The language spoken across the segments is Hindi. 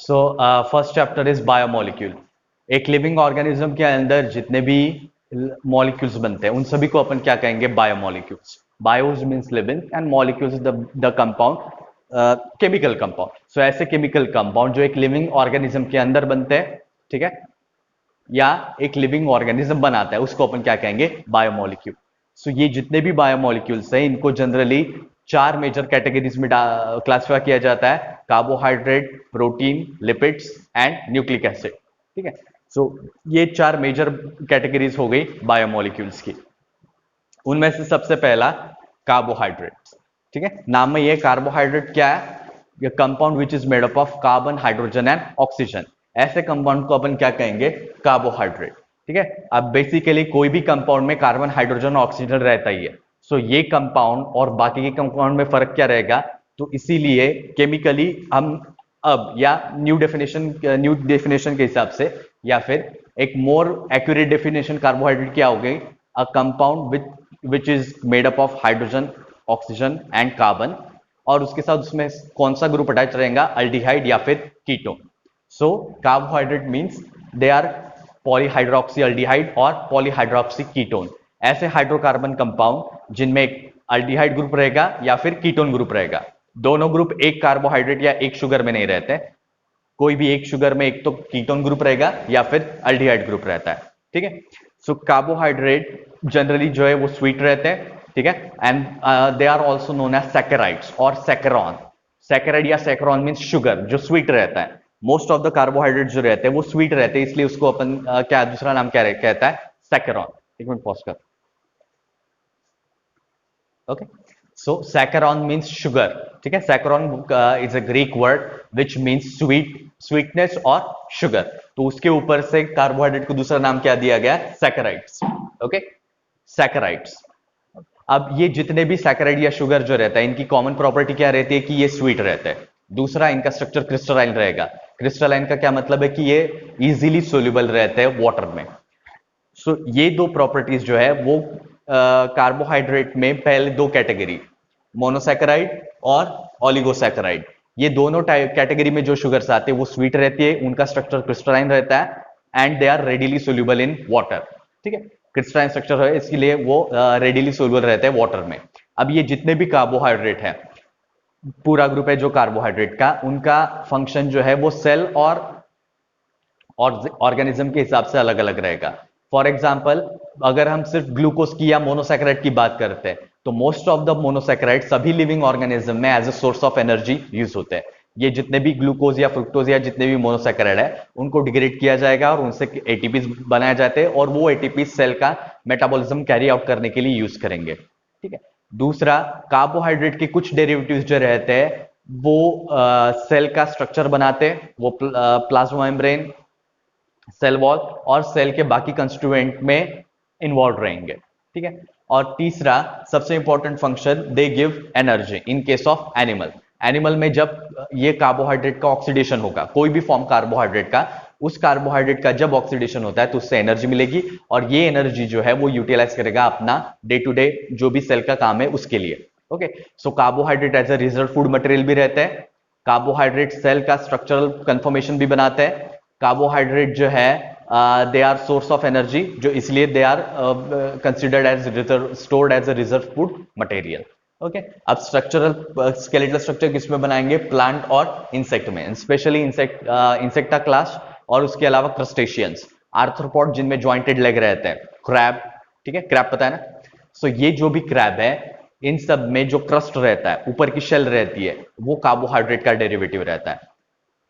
So first chapter is biomolecule. एक लिविंग ऑर्गेनिज्म के अंदर जितने भी मॉलिक्यूल्स बनते हैं उन सभी को अपन क्या कहेंगे? Biomolecules. Bios means living and molecules the compound, chemical compound. So ऐसे केमिकल कंपाउंड जो एक लिविंग ऑर्गेनिज्म के अंदर बनते हैं, ठीक है, या एक लिविंग ऑर्गेनिज्म बनाता है, उसको अपन क्या कहेंगे? बायोमोलिक्यूल। सो ये जितने भी बायोमोलिक्यूल्स हैं इनको जनरली चार मेजर कैटेगरीज में क्लासिफाई किया जाता है: carbohydrate, protein, lipids and nucleic acid. ठीक है, सो ये चार मेजर कैटेगरीज हो गई बायोमोलिक्यूल्स की। उनमें से सबसे पहला कार्बोहाइड्रेट। ठीक है, नाम में ये कार्बोहाइड्रेट क्या है? ये compound which is made up of carbon, hydrogen and oxygen. ऐसे कंपाउंड को अपन क्या कहेंगे? कार्बोहाइड्रेट। ठीक है, अब बेसिकली कोई भी कंपाउंड में कार्बन, हाइड्रोजन और ऑक्सीजन रहता ही है। सो ये कंपाउंड और बाकी के कंपाउंड में फर्क क्या रहेगा? तो इसीलिए केमिकली हम अब या न्यू डेफिनेशन के हिसाब से या फिर एक मोर एक्यूरेट डेफिनेशन कार्बोहाइड्रेट क्या हो गई? A compound which is made up of hydrogen, oxygen and carbon, और उसके साथ उसमें कौन सा ग्रुप अटैच रहेगा? अल्डिहाइड या फिर ketone. So carbohydrate means they are polyhydroxy aldehyde और पॉलीहाइड्रोक्सी कीटोन। ऐसे हाइड्रोकार्बन कंपाउंड जिनमें एक अल्डिहाइड ग्रुप रहेगा या फिर कीटोन ग्रुप रहेगा। दोनों ग्रुप एक कार्बोहाइड्रेट या एक शुगर में नहीं रहते, कोई भी एक शुगर में एक तो कीटोन ग्रुप रहेगा या फिर अल्डिहाइड ग्रुप रहता है। ठीक है, सो कार्बोहाइड्रेट जनरली जो है वो स्वीट रहते हैं। ठीक है, and they are also known as saccharides और सैकेरॉन। सैकेराइड या सैकेरॉन मीन्स शुगर, जो स्वीट रहता है। मोस्ट ऑफ द कार्बोहाइड्रेट जो रहते हैं वो स्वीट रहते हैं, इसलिए उसको अपन क्या दूसरा नाम क्या कहता है? सैकेरॉन। एक मिनट पॉज कर। Okay, so saccharon means sugar. ठीक है, saccharon is a Greek word which means sweetness और शुगर। तो उसके ऊपर से कार्बोहाइड्रेट को दूसरा नाम क्या दिया गया? सैकेराइड्स। ओके, सैकेराइड्स। अब ये जितने भी सैकेराइड या शुगर जो रहता है इनकी कॉमन प्रॉपर्टी क्या रहती है? कि ये स्वीट रहते हैं। दूसरा, इनका स्ट्रक्चर क्रिस्टलाइन रहेगा। क्रिस्टलाइन का क्या मतलब है? कि ये इजीली सोल्यूबल रहते हैं वाटर में। सो ये दो प्रॉपर्टीज जो है वो कार्बोहाइड्रेट में पहले दो कैटेगरी, मोनोसैकेराइड और ओलिगोसैकेराइड, ये दोनों कैटेगरी में जो शुगर्स आते हैं वो स्वीट रहती है, उनका स्ट्रक्चर क्रिस्टलाइन रहता है and they are readily soluble in water. ठीक है, क्रिस्टलाइन स्ट्रक्चर है इसलिए वो रेडिली सोल्यूबल रहते हैं वाटर में। अब ये जितने भी कार्बोहाइड्रेट है, पूरा ग्रुप है जो कार्बोहाइड्रेट का, उनका फंक्शन जो है वो सेल और ऑर्गेनिज्म के हिसाब से अलग अलग रहेगा। फॉर एग्जाम्पल, अगर हम सिर्फ ग्लूकोज की या मोनोसैकेराइड की बात करते हैं तो मोस्ट ऑफ द मोनोसैकेराइड सभी लिविंग ऑर्गेनिज्म में as a source of energy use होते हैं। ये जितने भी ग्लूकोज या फ्रुक्टोज या जितने भी मोनोसैकेराइड है उनको डिग्रेड किया जाएगा और उनसे एटीपीज बनाए जाते हैं और वो एटीपीज सेल का मेटाबॉलिज्म कैरी आउट करने के लिए यूज करेंगे। ठीक है, दूसरा, कार्बोहाइड्रेट के कुछ डेरिवेटिव्स जो रहते हैं वो सेल का स्ट्रक्चर बनाते हैं, वो प्लाज्मा मेम्ब्रेन, सेल वॉल और सेल के बाकी कंस्टिट्यूएंट में इन्वॉल्व रहेंगे। ठीक है, और तीसरा सबसे important function, they give energy in case of animal. Animal में जब ये कार्बोहाइड्रेट का ऑक्सीडेशन होगा, कोई भी फॉर्म कार्बोहाइड्रेट का, उस कार्बोहाइड्रेट का जब ऑक्सीडेशन होता है तो उससे एनर्जी मिलेगी और ये एनर्जी जो है वो यूटिलाइज करेगा अपना डे टू डे जो भी सेल का काम है उसके लिए। Okay, so carbohydrate as a reserve food material भी रहते हैं। कार्बोहाइड्रेट सेल का स्ट्रक्चरल कंफर्मेशन भी बनाते हैं। कार्बोहाइड्रेट जो है they are source of energy, जो इसलिए they are considered as reserve, stored as a reserve food material. Okay, अब स्ट्रक्चरल स्केलेटल स्ट्रक्चर किसमें बनाएंगे? प्लांट और इंसेक्ट में, स्पेशली इंसेक्टा क्लास और उसके अलावा क्रस्टेशियंस, आर्थ्रोपॉड जिनमें ज्वाइंटेड लेग रहते हैं, क्रैब। ठीक है, क्रैब पता है ना? सो ये जो भी क्रैब है इन सब में जो क्रस्ट रहता है, ऊपर की शेल रहती है, वो कार्बोहाइड्रेट का डेरिवेटिव रहता है।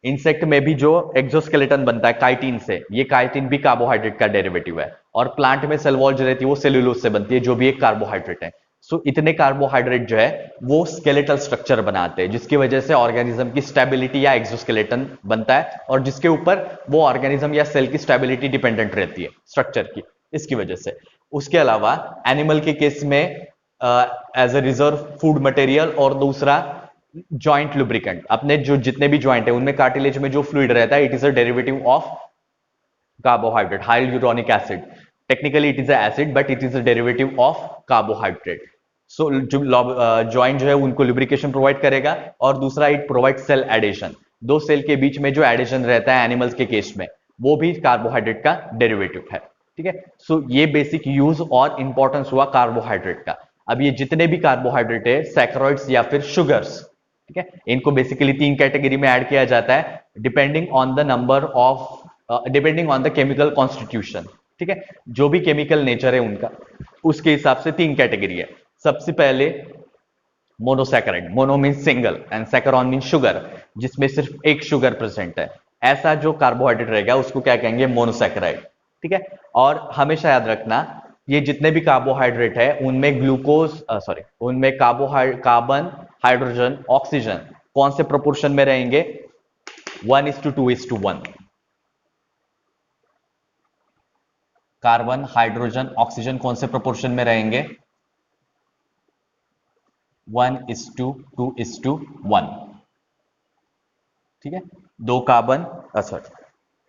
इंसेक्ट में भी जो एक्सोस्केलेटन बनता है काइटिन से, ये काइटिन भी कार्बोहाइड्रेट का डेरिवेटिव है। और प्लांट में सेल वॉल जो रहती है वो सेल्यूलोज से बनती है, जो भी एक कार्बोहाइड्रेट है। सो इतने कार्बोहाइड्रेट जो है वो स्केलेटल स्ट्रक्चर बनाते हैं, जिसकी वजह से ऑर्गेनिज्म की स्टेबिलिटी या एक्सोस्केलेटन बनता है और जिसके ऊपर वो ऑर्गेनिज्म या सेल की स्टेबिलिटी डिपेंडेंट रहती है स्ट्रक्चर की, इसकी वजह से। उसके अलावा एनिमल के केस में as a reserve food material, और दूसरा जॉइंट लुब्रिकेंट। अपने जो जितने भी जॉइंट है उनमें कार्टिलेज में जो फ्लूइड रहता है, it is a derivative of carbohydrate, hyaluronic acid. Technically it is a acid but it is a derivative of carbohydrate. So जो जॉइंट जो है उनको लुब्रिकेशन प्रोवाइड करेगा और दूसरा इट प्रोवाइड सेल एडिशन। दो सेल के बीच में जो एडिशन रहता है एनिमल्स के केस में, वो भी कार्बोहाइड्रेट का डेरिवेटिव है। ठीक है, सो ये बेसिक यूज और इंपॉर्टेंस हुआ कार्बोहाइड्रेट का। अब ये जितने भी कार्बोहाइड्रेट है, सैकराइड्स या फिर शुगर्स, ठीक है, इनको बेसिकली तीन कैटेगरी में ऐड किया जाता है depending on the number of depending on the chemical constitution. ठीक है, जो भी केमिकल नेचर है उनका, उसके हिसाब से तीन कैटेगरी है। सबसे पहले monosaccharide, mono means single and saccharon means sugar, जिसमें सिर्फ एक शुगर प्रेजेंट है, ऐसा जो कार्बोहाइड्रेट रहेगा उसको क्या कहेंगे, मोनोसैकेराइड। ठीक है, और हमेशा याद रखना ये जितने भी कार्बोहाइड्रेट है उनमें उनमें कार्बन, हाइड्रोजन, ऑक्सीजन कौन से प्रोपोर्शन में रहेंगे, 1:2:1। कार्बन, हाइड्रोजन, ऑक्सीजन कौन से प्रोपोर्शन में रहेंगे, 1:2:1। ठीक है, दो कार्बन,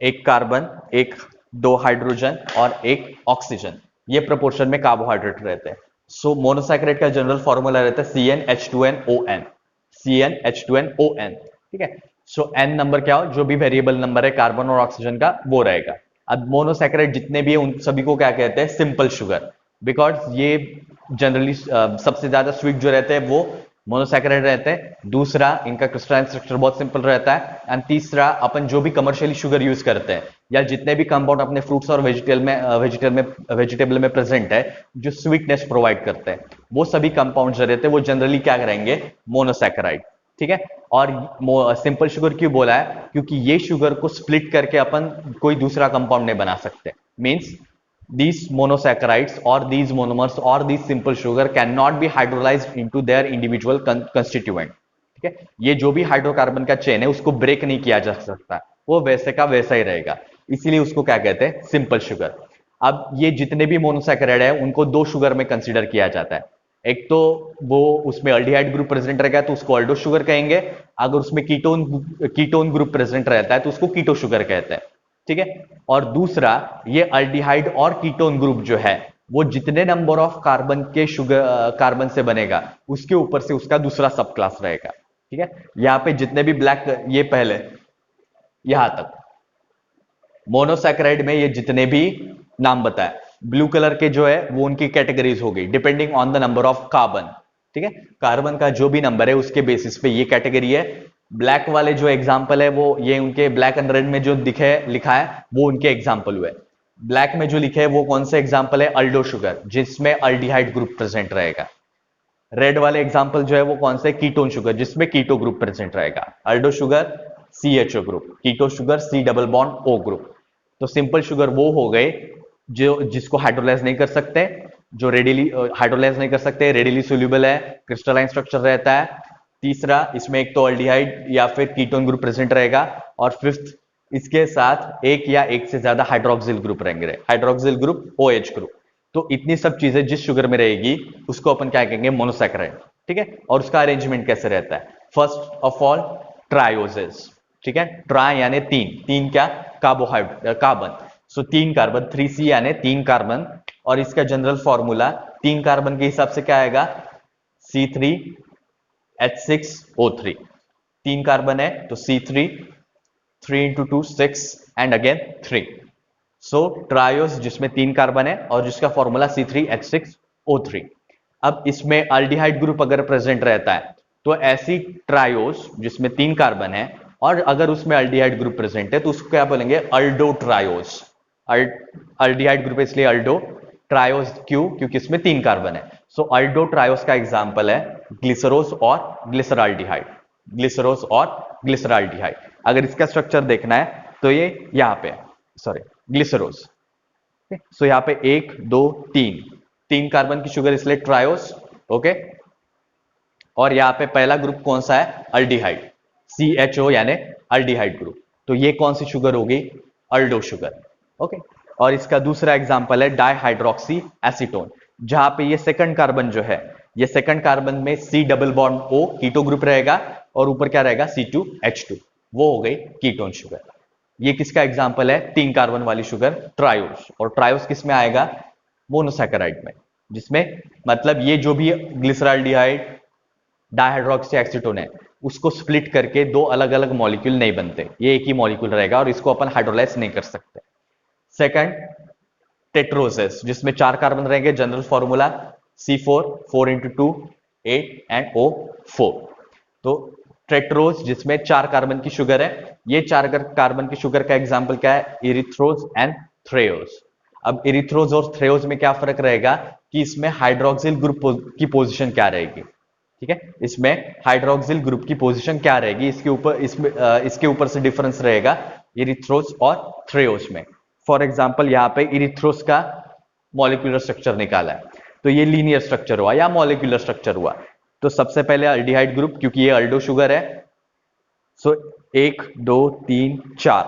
एक कार्बन, एक दो हाइड्रोजन और एक ऑक्सीजन, ये प्रोपोर्शन में कार्बोहाइड्रेट रहते हैं। सो मोनोसैकेराइड का जनरल फॉर्मूला रहता है CnH2nOn, CnH2nOn। ठीक है, सो n नंबर क्या हो, जो भी वेरिएबल नंबर है कार्बन और ऑक्सीजन का, वो रहेगा। अब मोनोसैकेराइड जितने भी है उन सभी को क्या कहते हैं, सिंपल शुगर, बिकॉज ये जनरली सबसे ज्यादा स्वीट जो रहते हैं वो मोनोसैकेराइड रहते हैं। दूसरा, इनका क्रिस्टलाइन स्ट्रक्चर बहुत सिंपल रहता है। एंड तीसरा, अपन जो भी कमर्शियली शुगर यूज करते हैं या जितने भी कंपाउंड अपने फ्रूट्स और वेजिटेबल में प्रेजेंट है जो स्वीटनेस प्रोवाइड करते हैं, वो सभी कंपाउंड जो रहते हैं वो जनरली क्या करेंगे, मोनोसैकेराइड। ठीक है, और सिंपल शुगर क्यों बोला है, क्योंकि ये शुगर को स्प्लिट करके अपन कोई दूसरा कंपाउंड नहीं बना सकते। Means these monosaccharides or these monomers or these simple sugar cannot be hydrolyzed into their individual constituent। ठीक है, ये जो भी हाइड्रोकार्बन का चेन है उसको ब्रेक नहीं किया जा सकता, वो वैसे का वैसा ही रहेगा, इसीलिए उसको क्या कहते हैं, सिंपल शुगर। अब ये जितने भी मोनोसैकेराइड है उनको दो शुगर में कंसीडर किया जाता है। एक तो वो उसमें अल्डिहाइड ग्रुप प्रेजेंट रहेगा तो उसको अल्डो शुगर कहेंगे, अगर उसमें कीटोन ग्रुप प्रेजेंट रहता है तो उसको कीटो शुगर कहते हैं। ठीक है, और दूसरा, ये अल्डिहाइड और कीटोन ग्रुप जो है वो जितने नंबर ऑफ कार्बन के कार्बन से बनेगा उसके ऊपर से उसका दूसरा सब क्लास रहेगा। ठीक है, यहां पे जितने भी ब्लैक, ये पहले यहां तक मोनोसैकेराइड में ये जितने भी नाम बताए, ब्लू कलर के जो है वो उनकी कैटेगरीज हो गई depending on the number of carbon. ठीक है, कार्बन का जो भी नंबर है उसके बेसिस पे ये कैटेगरी है। ब्लैक वाले जो एग्जांपल है वो ये उनके ब्लैक एंड रेड में जो लिखा है वो उनके एग्जांपल हुए। ब्लैक में जो लिखे है वो कौन से एग्जांपल है, अल्डो शुगर, जिसमें अल्डिहाइड ग्रुप प्रेजेंट रहेगा। रेड वाले एग्जांपल जो है वो कौन से, कीटोन शुगर, जिसमें कीटो ग्रुप प्रेजेंट रहेगा। Aldo sugar CHO group, keto sugar C double bond O group. तो सिंपल शुगर वो हो गए जो जिसको हाइड्रोलाइज नहीं कर सकते, जो रेडिली हाइड्रोलाइज नहीं कर सकते, रेडिली सोल्यूबल है, क्रिस्टलाइन स्ट्रक्चर रहता है। तीसरा, इसमें एक तो अल्डिहाइड या फिर कीटोन ग्रुप प्रेजेंट रहेगा, और फिफ्थ, इसके साथ एक या एक से ज्यादा हाइड्रोक्सिल ग्रुप रहेंगे, हाइड्रोक्सिल ग्रुप, OH ग्रुप। तो इतनी सब चीजें जिस शुगर में रहेगी उसको अपन क्या कहेंगे, मोनोसैकेराइड। ठीक है, और उसका अरेंजमेंट कैसे रहता है, फर्स्ट ऑफ ऑल ट्रायोजेस। ठीक है, ट्राई यानी तीन क्या, कार्बन, सो 3 कार्बन, 3C यानी 3 कार्बन, और इसका जनरल फॉर्मूला 3 कार्बन के हिसाब से क्या आएगा, C3H6O3। 3 कार्बन है तो C3, 3 × 2 6 and again 3। So triose जिसमें 3 कार्बन है और जिसका फॉर्मूला C3H6O3। अब इसमें अल्डिहाइड ग्रुप अगर प्रेजेंट रहता है तो ऐसी ट्रायोस जिसमें 3 कार्बन है और अगर उसमें अल्डिहाइड ग्रुप प्रेजेंट है तो उसको क्या बोलेंगे, अल्डो ट्रायोस। अल्डिहाइड ग्रुप इसलिए अल्डो, ट्रायोस क्यों, क्योंकि इसमें 3 कार्बन है। सो अल्डो ट्रायोस का एग्जांपल है ग्लिसरोस और ग्लिसराल्डिहाइड, ग्लिसरोस और ग्लिसराल्डिहाइड। अगर इसका स्ट्रक्चर देखना है तो ये यहां पे, ग्लिसरोस। सो यहां पे 1 2 3 कार्बन की शुगर इसलिए ट्रायोस। ओके, और यहां पे पहला ग्रुप कौन सा है, अल्डिहाइड, CHO यानी अल्डिहाइड ग्रुप। तो ये कौन सी शुगर होगी, अल्डो शुगर। ओके, और इसका दूसरा एग्जांपल है डाइहाइड्रोक्सी एसीटोन, जहां पे ये सेकंड कार्बन जो है, ये सेकंड कार्बन में C double bond O keto group रहेगा और ऊपर क्या रहेगा, C2H2, वो हो गई कीटोन शुगर। ये किसका एग्जांपल है, 3 कार्बन वाली शुगर, ट्रायोस। और ट्रायोस किस में आएगा, मोनोसैकेराइड में, जिसमें मतलब ये जो भी ग्लिसराल्डिहाइड, डायहाइड्रोक्सी एसीटोन है, उसको स्प्लिट करके दो अलग अलग मॉलिक्यूल नहीं बनते, ये एक ही मॉलिक्यूल रहेगा और इसको अपन हाइड्रोलाइज नहीं कर सकते। सेकंड, टेट्रोसिस, जिसमें 4 कार्बन रहेंगे, general formula C4, 4 into 2 8 and O4। तो टेट्रोस जिसमें 4 कार्बन की शुगर है, ये 4 कार्बन की शुगर का एग्जांपल क्या है, इरिथ्रोज एंड थ्रेओस। अब इरिथ्रोज और थ्रेओस में क्या फर्क रहेगा कि इसमें हाइड्रोक्सिल ग्रुप की पोजीशन क्या रहेगी, ठीक है, इसमें हाइड्रोक्सिल ग्रुप की पोजीशन क्या रहेगी, इसके ऊपर से डिफरेंस रहेगा इरिथ्रोज और थ्रेओस में। फॉर एग्जांपल यहां पे इरिथ्रोस का मॉलिक्यूलर स्ट्रक्चर निकाला है, तो ये लीनियर स्ट्रक्चर हुआ या मॉलिक्यूलर स्ट्रक्चर हुआ। तो सबसे पहले अल्डिहाइड ग्रुप, क्योंकि ये अल्डो शुगर है, सो 1 2 3 4,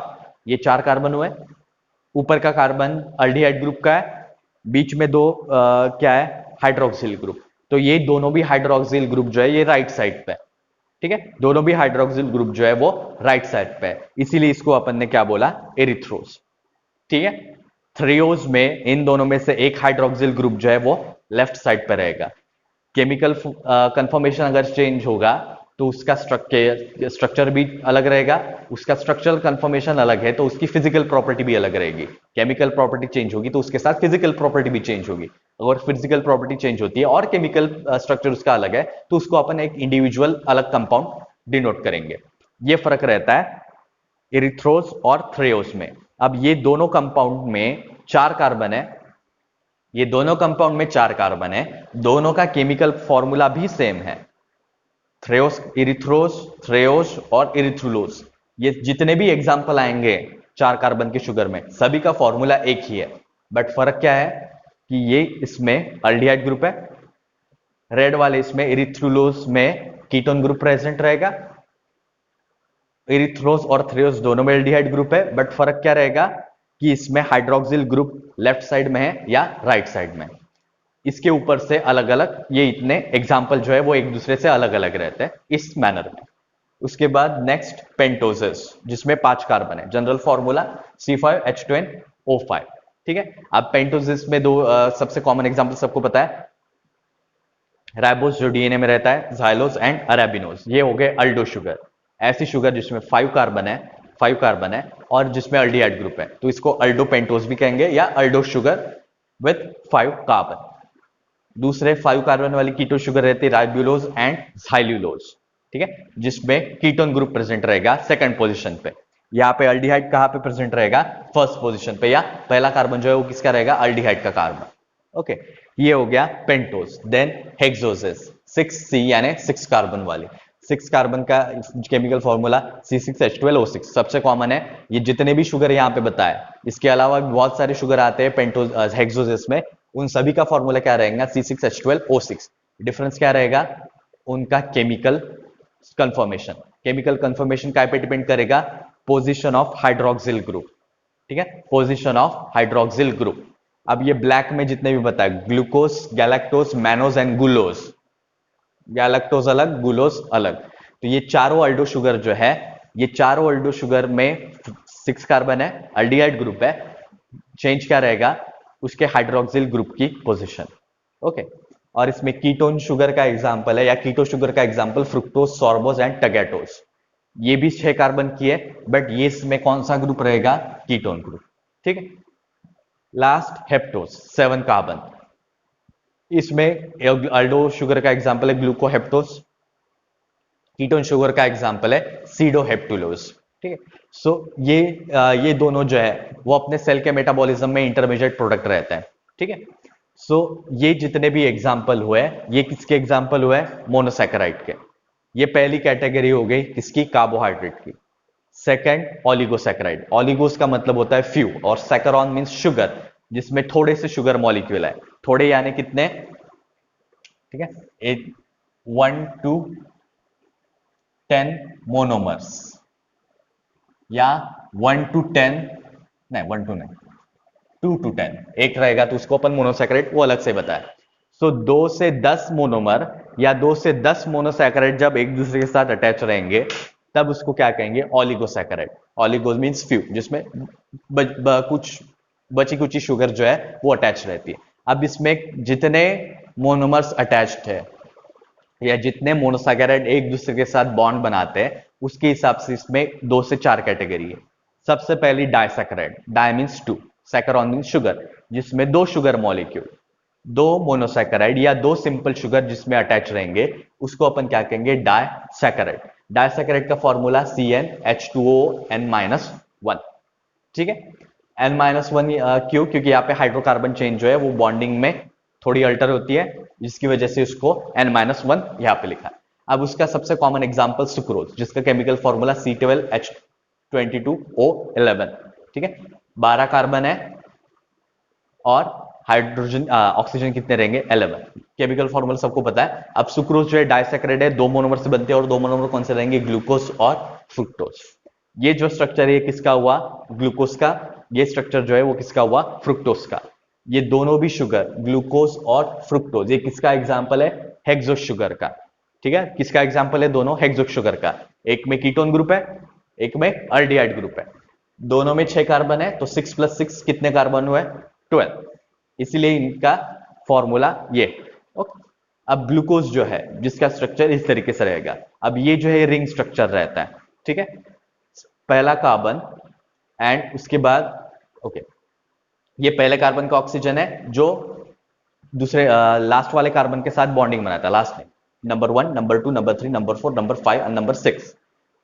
ये 4 कार्बन हुए। ऊपर का कार्बन अल्डिहाइड ग्रुप का है, बीच में दो क्या है, हाइड्रोक्सिल ग्रुप। तो ये दोनों भी हाइड्रोक्सिल ग्रुप जो है ये राइट साइड पे है, ठीक है, दोनों भी हाइड्रोक्सिल ग्रुप जो है वो राइट साइड पे है, इसीलिए इसको अपन ने क्या बोला, एरिथ्रोस, ठीक है। थ्रियोज में इन दोनों में से एक हाइड्रोक्सिल ग्रुप जो है वो लेफ्ट साइड पे रहेगा। केमिकल कंफर्मेशन अगर चेंज होगा तो उसका स्ट्रक्चर भी अलग रहेगा, उसका स्ट्रक्चरल कंफर्मेशन अलग है तो उसकी फिजिकल प्रॉपर्टी भी अलग रहेगी। केमिकल प्रॉपर्टी चेंज होगी तो उसके साथ फिजिकल प्रॉपर्टी भी चेंज होगी। अगर फिजिकल प्रॉपर्टी चेंज होती है और केमिकल स्ट्रक्चर उसका अलग है तो उसको अपन एक इंडिविजुअल अलग कंपाउंड डिनोट करेंगे। ये फर्क रहता है इरिथ्रोस और थ्रेओस में। अब ये दोनों कंपाउंड में 4 कार्बन है, ये दोनों कंपाउंड में 4 कार्बन है, दोनों का केमिकल फॉर्मूला भी सेम है, थ्रेओस, इरिथ्रोस, थ्रेओस और इरिथ्रुलोस। ये जितने भी एग्जांपल आएंगे 4 कार्बन के शुगर में, सभी का फॉर्मूला एक ही है, बट फर्क क्या है कि ये इसमें अल्डिहाइड ग्रुप है, रेड वाले इसमें इरिथ्रुलोस में कीटोन ग्रुप प्रेजेंट रहेगा। इरिथ्रोस और थ्रेओस दोनों में एल्डिहाइड ग्रुप है, बट फर्क क्या रहेगा कि इसमें हाइड्रोक्सिल ग्रुप लेफ्ट साइड में है या राइट साइड में। इसके ऊपर से अलग अलग ये इतने एग्जाम्पल जो है वो एक दूसरे से अलग अलग रहते हैं इस मैनर में। उसके बाद नेक्स्ट पेंटोसिस, जिसमें 5 कार्बन है, जनरल फॉर्मूला C5H2NO5, ठीक है। अब पेंटोसिस में दो सबसे कॉमन एग्जाम्पल सबको पता है, राइबोस जो डीएनए में रहता है, जाइलोस एंड अरेबिनोस, ये हो गए अल्डो शुगर। ऐसी शुगर जिसमें 5 कार्बन है और जिसमें अल्डिहाइड ग्रुप है, तो इसको अल्डो पेंटोस भी कहेंगे या अल्डो शुगर विथ 5 कार्बन। दूसरे 5 कार्बन वाली कीटो शुगर रहती है राइबुलोज एंड जाइलुलोज, ठीक है, जिसमें कीटोन ग्रुप प्रेजेंट रहेगा सेकंड पोजीशन पे। यहाँ पे अल्डिहाइड कहां पे प्रेजेंट रहेगा, फर्स्ट पोजीशन पे, या पहला कार्बन जो है वो किसका रहेगा, अल्डिहाइड का कार्बन। ओके, ये हो गया पेंटोस। देन हेक्सोसिस, 6C यानी 6 कार्बन वाली, 6 कार्बन का केमिकल फॉर्मूला C6H12O6 सबसे कॉमन है। ये जितने भी शुगर यहाँ पे बताए, इसके अलावा बहुत सारे शुगर आते हैं पेंटोस हेक्सोसिस में, उन सभी का फॉर्मूला क्या रहेगा, C6H12O6। डिफरेंस क्या रहेगा, उनका केमिकल कंफर्मेशन। केमिकल कंफर्मेशन काय पे डिपेंड करेगा, पोजीशन ऑफ हाइड्रोक्सिल ग्रुप, ठीक है, पोजीशन ऑफ हाइड्रोक्सिल ग्रुप। अब ये ब्लैक में जितने भी बताए, glucose, galactose, mannose and gulose, galactose अलग, गुलोज अलग, तो ये चारों अल्डो शुगर जो है, ये चारों अल्डो शुगर में 6 कार्बन है, अल्डिहाइड ग्रुप है, चेंज क्या रहेगा, उसके हाइड्रोक्सिल ग्रुप की पोजीशन। ओके, और इसमें कीटोन शुगर का एग्जांपल है या कीटो शुगर का एग्जांपल फ्रुक्टोज, सॉर्बोज एंड टगैटोज, ये भी 6 कार्बन की है, बट ये इसमें कौन सा ग्रुप रहेगा, कीटोन ग्रुप, ठीक है। लास्ट हेप्टोज, 7 कार्बन, इसमें अल्डो शुगर का एग्जांपल है ग्लूकोहेप्टोज, कीटोन शुगर का एग्जांपल है सीडोहेप्टुलोज, ठीक है। सो ये दोनों जो है वो अपने सेल के मेटाबॉलिज्म में इंटरमीडिएट प्रोडक्ट रहते हैं, ठीक है। सो ये जितने भी एग्जांपल हुए, ये किसके एग्जांपल हुए, मोनोसैकेराइड के। ये पहली कैटेगरी हो गई किसकी, कार्बोहाइड्रेट की। सेकंड, ओलिगोसैकेराइड, ओलिगोस का मतलब होता है फ्यू और सैकरॉन मींस शुगर, जिसमें थोड़े से शुगर मॉलिक्यूल है, थोड़े यानी कितने, ठीक है, 1 to 10 मोनोमर्स या 1 to 10, नहीं 1 to नहीं 2 to 10, एक रहेगा तो उसको अपन मोनोसैकेराइड वो अलग से बताया। सो 2 से 10 मोनोमर या 2 से 10 मोनोसैकेराइड जब एक दूसरे के साथ अटैच रहेंगे तब उसको क्या कहेंगे, ओलिगोसैकेराइड। ओलिगोस मींस फ्यू, जिसमें कुछ बची कुची शुगर जो है वो अटैच रहती है। अब इसमें जितने मोनोमर्स अटैच्ड है या जितने मोनोसैकेराइड एक दूसरे के साथ बॉन्ड बनाते हैं उसके हिसाब से इसमें 2 से 4 कैटेगरी है। सबसे पहली disaccharide, di means 2, saccharon means sugar, जिसमें 2 शुगर मॉलिक्यूल, 2 मोनोसैकेराइड या 2 सिंपल शुगर जिसमें अटैच रहेंगे उसको अपन क्या कहेंगे, डाइसैकेराइड। डाइसैकेराइड का फॉर्मूला CnH2ON-1, ठीक है। N-1 क्यों, क्योंकि यहाँ पे हाइड्रोकार्बन चेंज जो है वो बॉन्डिंग में थोड़ी अल्टर होती है, जिसकी वजह से उसको N-1 यहाँ पे लिखा है। अब उसका सबसे कॉमन एग्जांपल सुक्रोज, जिसका केमिकल फॉर्मूला C12H22O11, ठीक है। 12 कार्बन है और हाइड्रोजन ऑक्सीजन कितने रहेंगे, 11। केमिकल फॉर्मूला सबको पता है। अब सुक्रोज जो है डाइसैकेराइड है, 2 मोनोमर से बनते हैं और 2 मोनोमर कौन से रहेंगे, ग्लूकोज और फ्रुक्टोज। ये जो स्ट्रक्चर है किसका हुआ, ग्लूकोज का। ये स्ट्रक्चर जो है वो किसका हुआ, फ्रुक्टोज का। ये दोनों भी शुगर, ग्लूकोज और फ्रुक्टोज, ये किसका एग्जाम्पल है, हेक्सोस शुगर का, ठीक है। किसका एग्जाम्पल है, दोनों हेक्सोस शुगर का। एक में कीटोन ग्रुप है, एक में अल्डिहाइड ग्रुप है। दोनों में 6 कार्बन है, तो 6 + 6 कितने कार्बन हुए, 12। इसीलिए इनका फॉर्मूला ये। ओके। अब ग्लूकोज जो है जिसका स्ट्रक्चर इस तरीके से रहेगा। अब ये जो है रिंग स्ट्रक्चर रहता है, ठीक है। पहला कार्बन एंड उसके बाद ओके, ये पहले कार्बन का ऑक्सीजन है जो दूसरे लास्ट वाले कार्बन के साथ बॉन्डिंग बनाता है, लास्ट में number 1, number 2, number 3, number 4, number 5 और नंबर 6।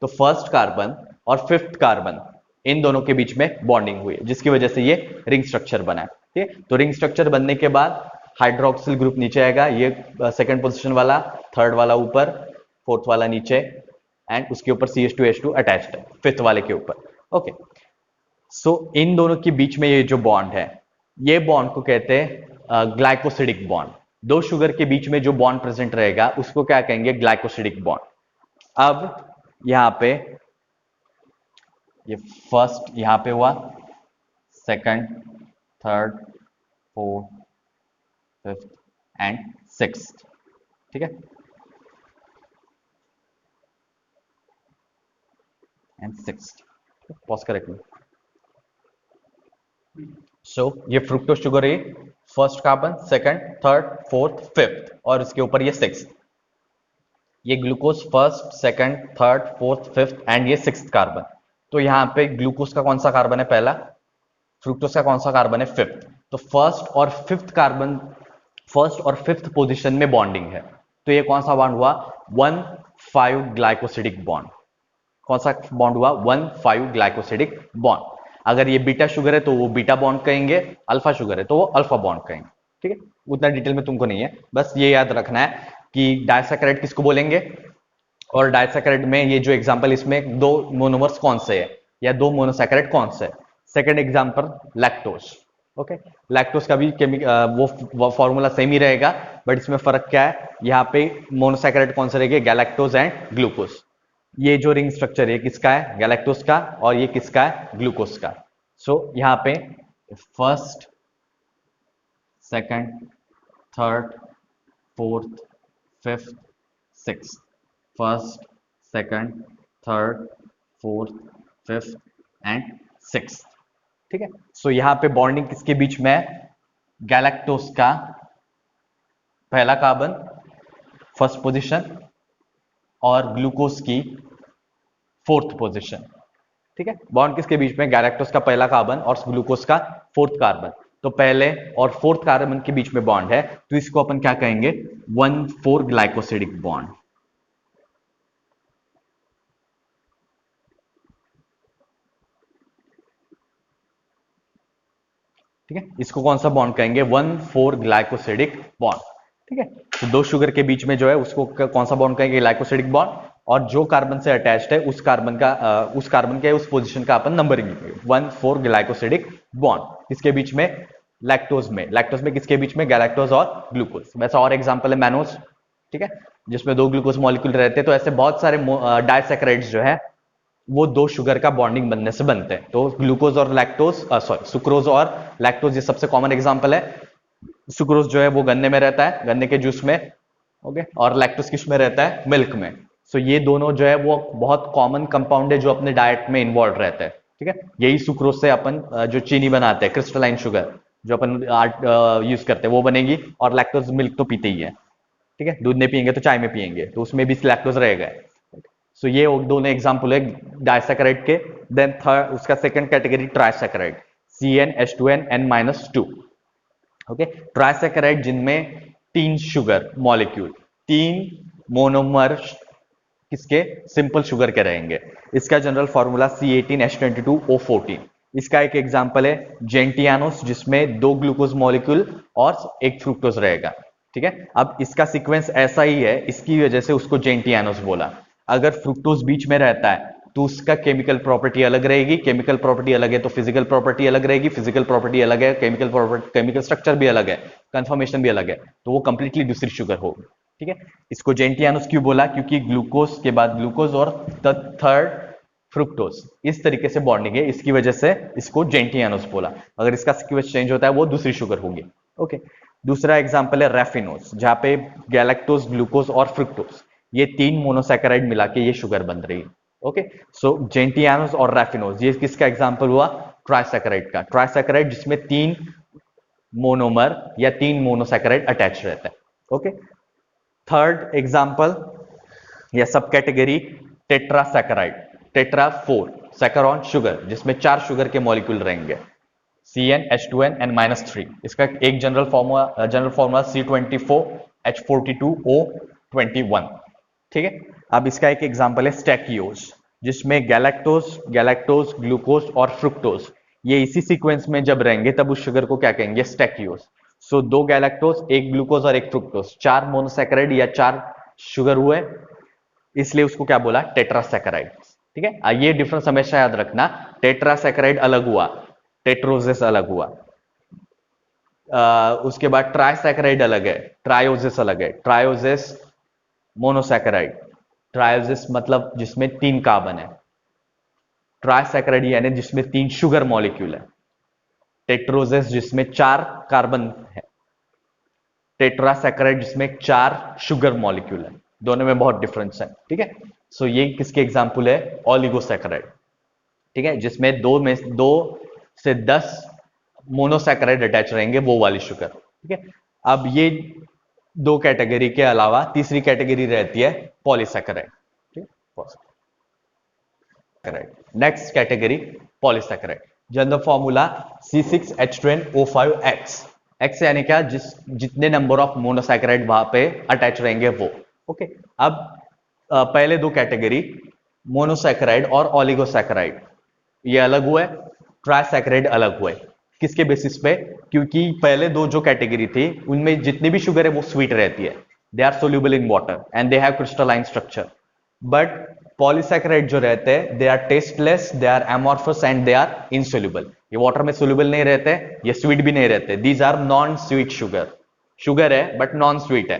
तो फर्स्ट कार्बन और फिफ्थ कार्बन इन दोनों के बीच में बॉन्डिंग हुई है, जिसकी वजह से ये रिंग स्ट्रक्चर बना है, ठीक है। तो रिंग स्ट्रक्चर बनने के बाद हाइड्रोक्सिल ग्रुप नीचे आएगा, ये सेकंड पोजीशन वाला, थर्ड वाला ऊपर, फोर्थ वाला नीचे एंड उसके ऊपर CH2H2 अटैच्ड है फिफ्थ वाले के ऊपर। ओके, सो इन दोनों के बीच में ये जो बॉन्ड है, ये बॉन्ड को कहते हैं ग्लाइकोसिडिक बॉन्ड। 2 शुगर के बीच में जो बॉन्ड प्रेजेंट रहेगा उसको क्या कहेंगे, ग्लाइकोसिडिक बॉन्ड। अब यहां पे ये फर्स्ट यहां पे हुआ, second, third, fourth, fifth and sixth, ठीक है। And sixth, pause correctly. So ये फ्रुक्टोज शुगर है, first carbon, second, third, fourth, fifth और इसके ऊपर ये सिक्स्थ। ये glucose first, second, third, fourth, fifth and ये सिक्स्थ कार्बन। तो यहां पे ग्लूकोज का कौन सा कार्बन है, पहला। फ्रुक्टोज का कौन सा कार्बन है, फिफ्थ। तो फर्स्ट और फिफ्थ कार्बन, फर्स्ट और फिफ्थ पोजीशन में बॉन्डिंग है। तो ये कौन सा बॉन्ड हुआ, 1,5 ग्लाइकोसिडिक बॉन्ड। कौन सा बॉन्ड हुआ, 1,5 ग्लाइकोसिडिक बॉन्ड। अगर ये बीटा शुगर है तो वो बीटा बॉन्ड कहेंगे, अल्फा शुगर है तो वो अल्फा बॉन्ड कहेंगे, ठीक है। उतना डिटेल में तुमको नहीं है, बस ये याद रखना है कि डाइसैकेराइड किसको बोलेंगे, और डाइसैकेराइड में ये जो एग्जांपल, इसमें 2 मोनोमर्स कौन से है या 2 मोनोसैकेराइड कौन से है। Second example lactose. Okay, lactose का भी वो फॉर्मूला सेम ही रहेगा, बट इसमें फर्क क्या है, यहाँ पे मोनोसैकेराइड कौन से रहेंगे, गैलेक्टोज एंड ग्लूकोज। ये जो रिंग स्ट्रक्चर है किसका है, गैलेक्टोज का, और ये किसका है, ग्लूकोज का। सो यहाँ पे first, second, third, fourth, fifth, sixth, first, second, third, fourth, fifth and sixth, ठीक है। सो यहां पे बॉन्डिंग किसके बीच में है, गैलेक्टोज का पहला कार्बन फर्स्ट पोजीशन और ग्लूकोज की फोर्थ पोजीशन, ठीक है। बॉन्ड किसके बीच में, गैलेक्टोज का पहला कार्बन और ग्लूकोज का फोर्थ कार्बन। तो पहले और फोर्थ कार्बन के बीच में बॉन्ड है, तो इसको अपन क्या कहेंगे, 1,4 ग्लाइकोसिडिक बॉन्ड। ठीक है, इसको कौन सा बॉन्ड कहेंगे, 1,4 ग्लाइकोसिडिक बॉन्ड, ठीक है। तो 2 शुगर के बीच में जो है उसको कौन सा बॉन्ड कहेंगे, ग्लाइकोसिडिक बॉन्ड। और जो कार्बन से अटैच्ड है उस कार्बन के उस पोजीशन का अपन नंबरिंग लिखेंगे, 1,4 ग्लाइकोसिडिक बॉन्ड। इसके बीच में लैक्टोज में किसके बीच में, गैलेक्टोज और ग्लूकोज। वैसा और एग्जांपल है मैनोज, ठीक है, जिसमें 2 ग्लूकोज मॉलिक्यूल रहते हैं। तो ऐसे बहुत सारे डाइसैकेराइड्स जो है वो 2 शुगर का बॉन्डिंग बनने से बनते हैं। तो ग्लूकोज और लैक्टोज, सॉरी, सुक्रोज और लैक्टोज ये सबसे कॉमन एग्जांपल है। सुक्रोज जो है वो गन्ने में रहता है, गन्ने के जूस में, ओके, और लैक्टोज किस में रहता है, मिल्क में। सो ये दोनों जो है वो बहुत कॉमन कंपाउंड है जो अपने डाइट में इन्वॉल्व रहता है, ठीक है। यही सुक्रोज से अपन जो चीनी बनाते हैं, क्रिस्टलाइन शुगर जो अपन यूज करते हैं वो बनेगी, और लैक्टोज मिल्क तो पीते ही है, ठीक ठीक है, दूध नहीं पियेंगे तो चाय में पियेंगे, तो उसमें भी लैक्टोज रहेगा। सो ये दोनों एग्जांपल है डाइसैकेराइड के। देन थर्ड उसका second category trisaccharide, CnH2n N-2। Okay, trisaccharide जिनमें 3 शुगर मॉलिक्यूल, 3 मोनोमर किसके, सिंपल शुगर के रहेंगे। इसका जनरल फॉर्मूला C18H22O14। इसका एक एग्जांपल है जेंटियानोस, जिसमें 2 ग्लूकोज मॉलिक्यूल और 1 फ्रुक्टोज रहेगा। ठीक है, अब इसका सीक्वेंस ऐसा ही है, इसकी वजह से उसको जेंटियानोस बोला। अगर फ्रुक्टोज बीच में रहता है तो उसका केमिकल प्रॉपर्टी अलग रहेगी, केमिकल प्रॉपर्टी अलग है तो फिजिकल प्रॉपर्टी अलग रहेगी, फिजिकल प्रॉपर्टी अलग है, केमिकल स्ट्रक्चर भी अलग है, कंफर्मेशन भी अलग है, तो वो कंप्लीटली दूसरी शुगर होगी। ठीक है, इसको जेंटियानोस क्यों बोला, क्योंकि ग्लूकोज के बाद ग्लूकोज और थर्ड फ्रुक्टोज इस तरीके से बॉन्डिंग है, इसकी वजह से इसको जेंटियानोस बोला। अगर इसका सीक्वेंस चेंज होता है वो दूसरी शुगर होगी। ओके, दूसरा एग्जांपल है रैफिनोज, जहां पे गैलेक्टोज, ग्लूकोज और फ्रुक्टोज ये 3 मोनोसैकेराइड मिला के ये शुगर बन रही है। ओके, सो जेंटियानोस और रैफिनोज ये किसका एग्जांपल हुआ, ट्राइसैकेराइड का। ट्राइसैकेराइड जिसमें 3 मोनोमर या 3 मोनोसैकेराइड अटैच रहता है। ओके, थर्ड एग्जांपल या सब कैटेगरी टेट्रासैकेराइड, टेट्रा 4 सैकरॉन शुगर, जिसमें 4 शुगर के मॉलिक्यूल रहेंगे, CnH2n N-3। इसका एक जनरल फॉर्मूला C24H42O21। ठीक है, अब इसका एक एग्जांपल है स्टैकियोज, जिसमें गैलेक्टोज, ग्लूकोज और फ्रुक्टोज ये इसी सीक्वेंस में जब रहेंगे तब उस शुगर को क्या कहेंगे, स्टैकियोज। सो 2 गैलेक्टोज, 1 ग्लूकोज और 1 फ्रुक्टोज, 4 मोनोसैकेराइड या 4 शुगर हुए, इसलिए उसको क्या बोला, टेट्रासैकेराइड। ठीक है, ये डिफरेंस हमेशा याद रखना, टेट्रासैकेराइड अलग हुआ, टेट्रोजेस अलग हुआ। उसके बाद ट्राइसैकेराइड अलग है, ट्रायोजेस अलग है। ट्रायोजेस मोनोसैकेराइड, ट्रायोजेस मतलब जिसमें 3 कार्बन है, ट्राइसैकेराइड यानी जिसमें 3 शुगर मॉलिक्यूल है, टेट्रोजेस जिसमें 4 कार्बन है, टेट्रासैकेराइड जिसमें 4 शुगर मॉलिक्यूल है। दोनों में बहुत डिफरेंस है। ठीक है, सो ये किसके एग्जांपल है, ओलिगोसैकेराइड। ठीक है, जिसमें 2 से 10 मोनोसैकेराइड अटैच रहेंगे, वो वाली शुगर। ठीक है, अब ये 2 कैटेगरी के अलावा तीसरी कैटेगरी रहती है पॉलीसैकेराइड। ठीक है, next category polysaccharide, general formula C6H10O5X। X यानी क्या, जितने नंबर ऑफ मोनोसैकेराइड वहां पे अटैच रहेंगे वो। ओके, अब पहले 2 कैटेगरी मोनोसैकेराइड और ओलिगोसैकेराइड ये अलग हुए, ट्राइसैकेराइड अलग हुए। किसके बेसिस पे, क्योंकि पहले 2 जो कैटेगरी थी उनमें जितनी भी शुगर है वो स्वीट रहती है, they are soluble in water and they have crystalline structure. But polysaccharide जो रहते हैं they are tasteless, they are amorphous and they are insoluble. ये वाटर में सोल्यूबल नहीं रहते, ये स्वीट भी नहीं रहते। These are non sweet sugar, sugar है बट नॉन स्वीट है।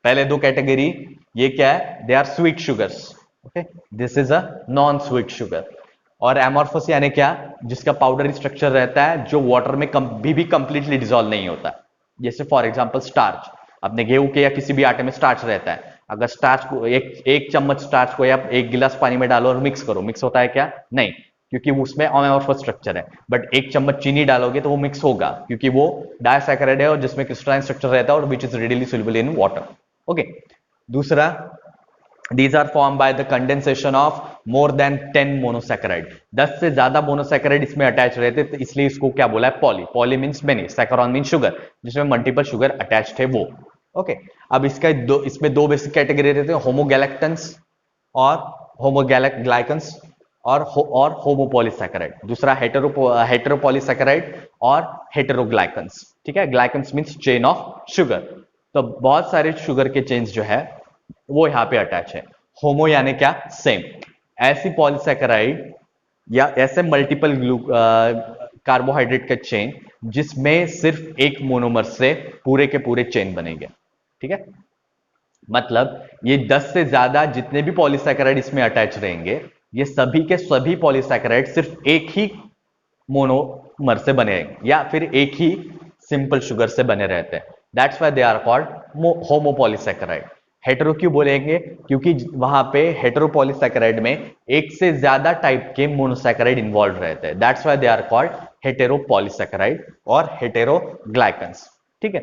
पहले 2 कैटेगरी ये क्या है, they are sweet sugars. Okay, this is a non sweet sugar. और एमॉर्फस यानी क्या, जिसका पाउडरी स्ट्रक्चर रहता है जो वाटर में कभी भी कंप्लीटली डिसॉल्व नहीं होता। जैसे फॉर एग्जांपल स्टार्च, अपने गेहूं के या किसी भी आटे में स्टार्च रहता है, अगर स्टार्च को एक चम्मच स्टार्च को या 1 गिलास पानी में डालो और मिक्स करो, मिक्स होता है क्या, नहीं, क्योंकि उसमें एमॉर्फस स्ट्रक्चर है। बट 1 चम्मच चीनी डालोगे तो वो मिक्स होगा, क्योंकि वो डाइसैकेराइड है और जिसमें क्रिस्टलाइन स्ट्रक्चर रहता है और which is readily soluble in water. Okay, दूसरा, these are formed by the condensation of more than 10 monosaccharide। 10 से ज्यादा मोनोसैकेराइड इसमें अटैच रहते, तो इसलिए इसको क्या बोला है, poly. Poly means many, saccharon means sugar, जिसमें मल्टीपल शुगर अटैच्ड है वो। ओके, अब इसमें 2 बेसिक कैटेगरी रहते हैं, होमोगैलेक्टन्स और होमोग्लाइकन्स और होमोपॉलीसैकेराइड। दूसरा हेटेरोपॉलीसैकेराइड और हेटेरोग्लाइकन्स। ठीक है, ग्लाइकन्स मींस चेन ऑफ शुगर। तो बहुत सारे शुगर के चेन्स जो है वो यहां पे अटैच है। होमो यानी क्या, सेम। ऐसी पॉलीसैकेराइड या ऐसे मल्टीपल कार्बोहाइड्रेट का चेन जिसमें सिर्फ एक मोनोमर से पूरे के पूरे चेन बनेंगे। ठीक है, मतलब ये 10 से ज्यादा जितने भी पॉलीसैकेराइड इसमें अटैच रहेंगे, ये सभी के सभी पॉलीसैकेराइड सिर्फ एक ही मोनोमर से बने रहेंगे या फिर एक ही सिंपल शुगर से बने रहते हैं। That's why they are called homopolysaccharide. Hetero क्यों बोलेंगे, क्योंकि वहां पे हेटेरोपॉलीसैकेराइड में एक से ज्यादा टाइप के मोनोसैकेराइड इन्वॉल्व रहते हैं। That's why they are called heteropolysaccharide और हेटेरोग्लाइकन्स। ठीक है,